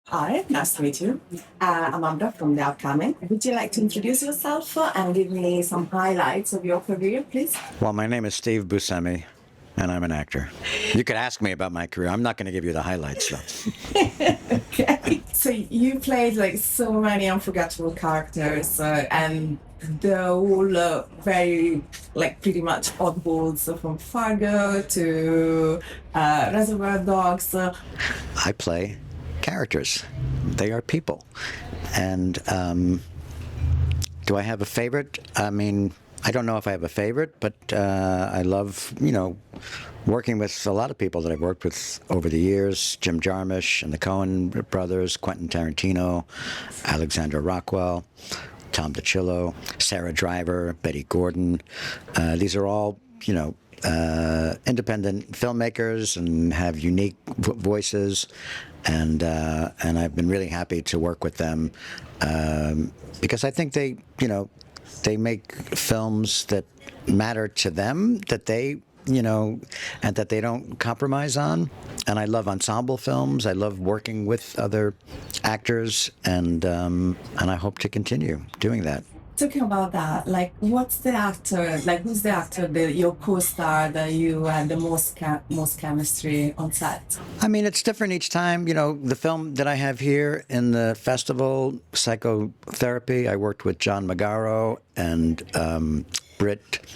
Hi, nice to meet you. I'm Amanda from the Upcoming. Would you like to introduce yourself and give me some highlights of your career, please? Well, my name is Steve Buscemi, and I'm an actor. You could ask me about my career. I'm not going to give you the highlights, though. Okay. So you played like so many unforgettable characters, and they're all very like pretty much oddballs, so from Fargo to Reservoir Dogs. I play characters. They are people. And do I have a favorite? I mean, I don't know if I have a favorite, but I love, working with a lot of people that I've worked with over the years. Jim Jarmusch and the Coen brothers, Quentin Tarantino, Alexandra Rockwell, Tom DiCillo, Sarah Driver, Betty Gordon. These are all, independent filmmakers and have unique voices, and I've been really happy to work with them because I think they make films that matter to them, that they and that they don't compromise on. And I love ensemble films. I love working with other actors, and I hope to continue doing that. Talking about that, like, what's the actor? Like, who's the actor that your co-star that you had the most chemistry on set? I mean, it's different each time. The film that I have here in the festival, Psychotherapy, I worked with John Magaro and Britt,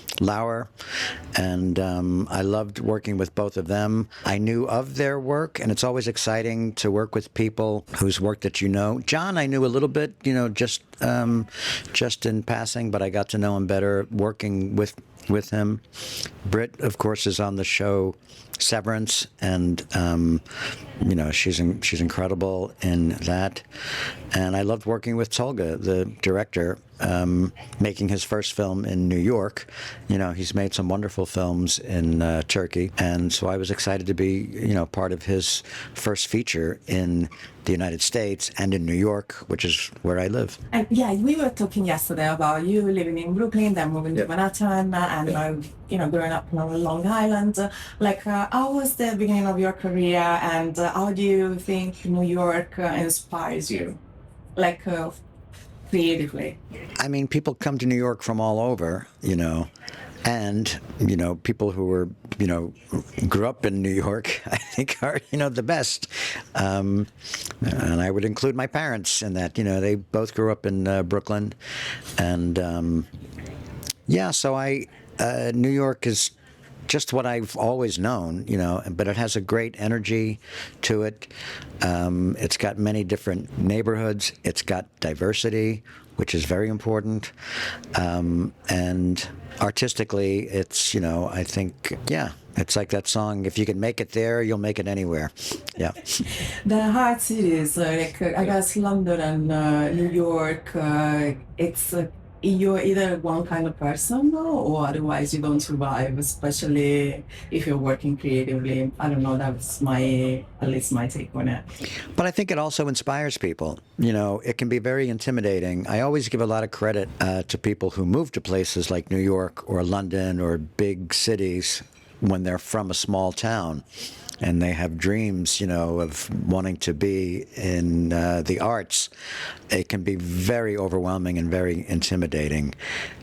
and I loved working with both of them. I knew of their work, and it's always exciting to work with people whose work that you know. John, I knew a little bit, just in passing, but I got to know him better working with him. Britt, of course, is on the show Severance, and she's incredible in that. And I loved working with Tolga, the director, making his first film in New York. He's made some wonderful films in Turkey, and so I was excited to be part of his first feature in the United States and in New York, which is where I live. And yeah, we were talking yesterday about you living in Brooklyn, then moving to Manhattan, and growing up on Long Island. How was the beginning of your career, and how do you think New York inspires you, like creatively? I mean, people come to New York from all over, and people who were grew up in New York, I think are the best, and I would include my parents in that. They both grew up in Brooklyn, and yeah, so New York is just what I've always known, but it has a great energy to it. It's got many different neighborhoods. It's got diversity, which is very important. And artistically, it's, I think, yeah, it's like that song, if you can make it there, you'll make it anywhere. Yeah. The hard cities, I guess London and New York, it's you're either one kind of person or otherwise you don't survive, especially if you're working creatively. I don't know, that's at least my take on it. But I think it also inspires people. It can be very intimidating. I always give a lot of credit to people who move to places like New York or London or big cities when they're from a small town and they have dreams, of wanting to be in the arts. It can be very overwhelming and very intimidating.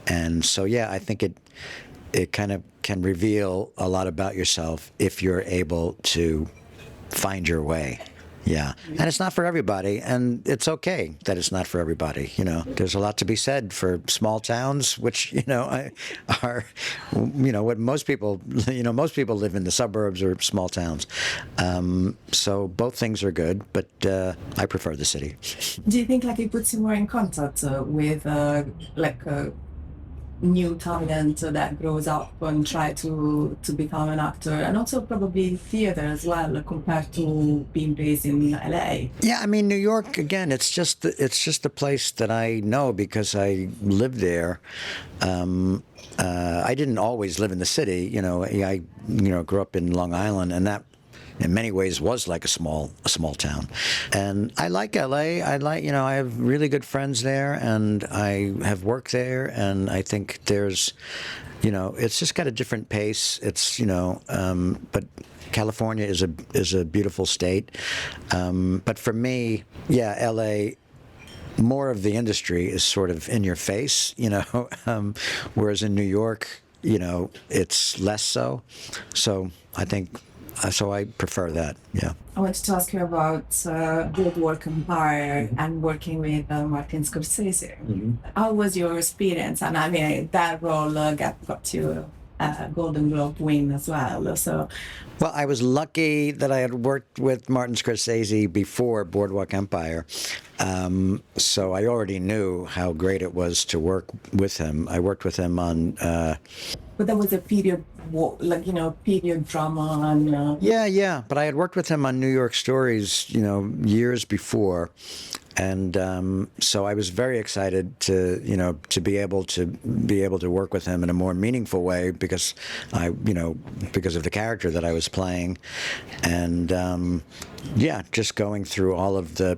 And so, yeah, I think it kind of can reveal a lot about yourself if you're able to find your way. Yeah. And it's not for everybody, and it's okay that it's not for everybody. There's a lot to be said for small towns, which, are, what most people, most people live in the suburbs or small towns. So both things are good, but I prefer the city. Do you think like it puts you more in contact with new talent that grows up and try to become an actor, and also probably theater as well compared to being raised in LA? Yeah, I mean, New York, again, it's just a place that I know because I lived there. I didn't always live in the city. I grew up in Long Island, and that in many ways was like a small town. And I like LA. I have really good friends there, and I have worked there, and I think there's, it's just got a different pace. It's, but California is a beautiful state. But for me, yeah, LA, more of the industry is sort of in your face, whereas in New York, it's less so. So I think, so I prefer that, yeah. I wanted to ask you about Boardwalk Empire and working with Martin Scorsese. Mm-hmm. How was your experience? And I mean, that role got you a Golden Globe win as well. So, well, I was lucky that I had worked with Martin Scorsese before Boardwalk Empire, so I already knew how great it was to work with him. I worked with him on. But that was a period, period drama and. Yeah. But I had worked with him on New York Stories, years before. And so I was very excited to be able to work with him in a more meaningful way because because of the character that I was playing, and just going through all of the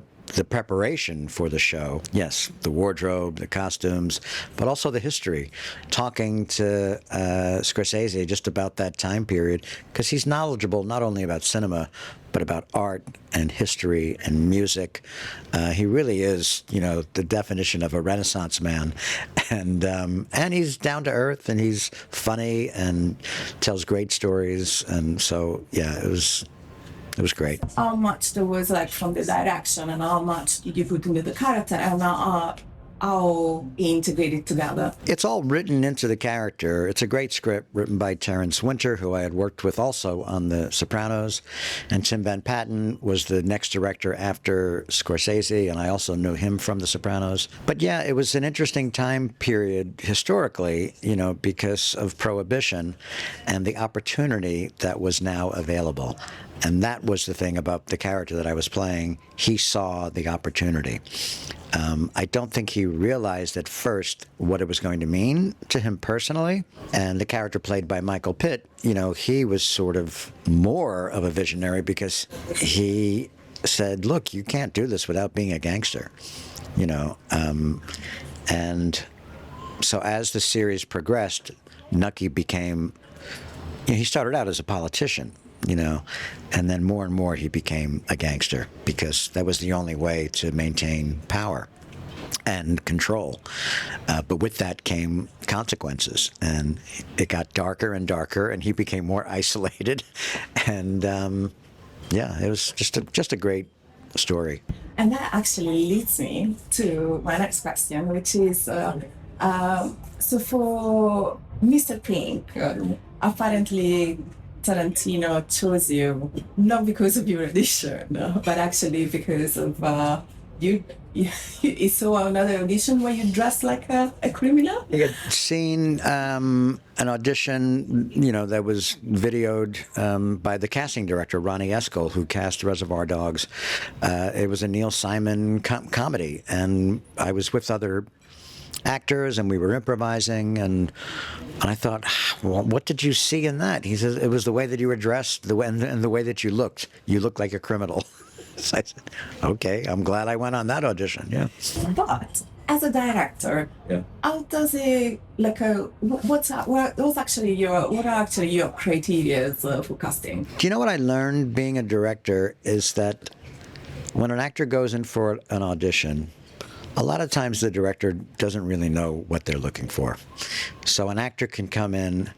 preparation for the show. Yes, the wardrobe, the costumes, but also the history. Talking to Scorsese just about that time period, because he's knowledgeable not only about cinema, but about art and history and music. He really is, the definition of a Renaissance man, and he's down to earth, and he's funny and tells great stories, and so yeah, it was great. How much there was from the direction, and how much did you put into the character, and how integrated together? It's all written into the character. It's a great script written by Terrence Winter, who I had worked with also on The Sopranos, and Tim Van Patten was the next director after Scorsese, and I also knew him from The Sopranos. But yeah, it was an interesting time period historically, because of Prohibition and the opportunity that was now available. And that was the thing about the character that I was playing. He saw the opportunity. I don't think he realized at first what it was going to mean to him personally. And the character played by Michael Pitt, he was sort of more of a visionary because he said, look, you can't do this without being a gangster, and so as the series progressed, Nucky became, he started out as a politician, and then more and more he became a gangster because that was the only way to maintain power and control. But with that came consequences, and it got darker and darker, and he became more isolated. And it was just a great story. And that actually leads me to my next question, which is, so for Mr. Pink, apparently Tarantino chose you not because of your audition, but actually because of you saw another audition where you dressed like a criminal? I had seen an audition, that was videoed by the casting director, Ronnie Eskel, who cast Reservoir Dogs. It was a Neil Simon comedy, and I was with other actors, and we were improvising, and I thought, well, what did you see in that? He says, it was the way that you were dressed, and the way that you looked. You looked like a criminal. So I said, okay, I'm glad I went on that audition, yeah. But as a director, how does it, what are actually your criteria for casting? Do you know what I learned being a director is that when an actor goes in for an audition, a lot of times the director doesn't really know what they're looking for. So an actor can come in,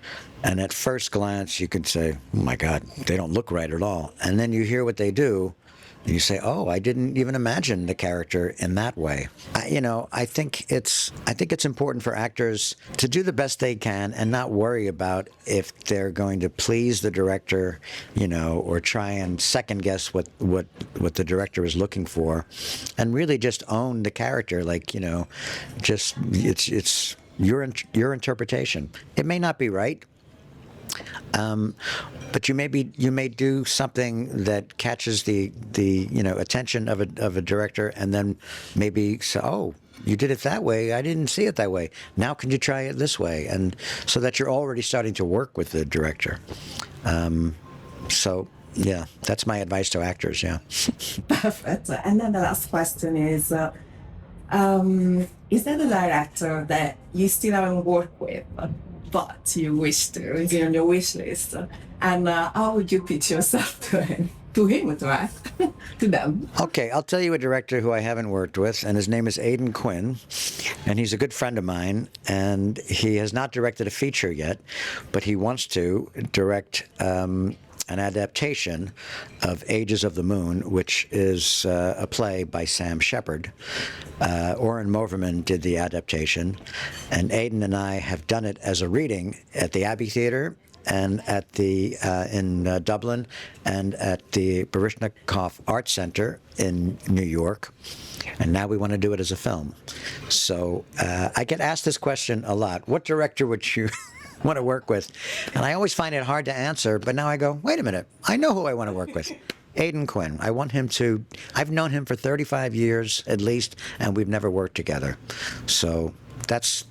and at first glance you could say, oh my God, they don't look right at all. And then you hear what they do, and you say, oh, I didn't even imagine the character in that way. I think it's important for actors to do the best they can and not worry about if they're going to please the director, or try and second guess what the director is looking for, and really just own the character. Just it's your interpretation. It may not be right. But you may do something that catches the attention of a director, and then maybe say, oh, you did it that way. I didn't see it that way. Now can you try it this way? And so that you're already starting to work with the director. So Yeah, that's my advice to actors. Yeah. Perfect. And then the last question is there a director that you still haven't worked with, but you wish to, is on your wish list? And how would you pitch yourself to him? To him, to us, to them. Okay, I'll tell you a director who I haven't worked with, and his name is Aidan Quinn, and he's a good friend of mine, and he has not directed a feature yet, but he wants to direct an adaptation of Ages of the Moon, which is a play by Sam Shepard. Oren Moverman did the adaptation, and Aidan and I have done it as a reading at the Abbey Theatre and at the in Dublin, and at the Baryshnikov Art Center in New York, and now we want to do it as a film. So I get asked this question a lot: what director would you want to work with? And I always find it hard to answer, but now I go, wait a minute, I know who I want to work with. Aidan Quinn. I want him to. I've known him for 35 years at least, and we've never worked together. So that's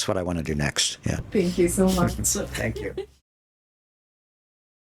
what I want to do next. Yeah. Thank you so much. Thank you.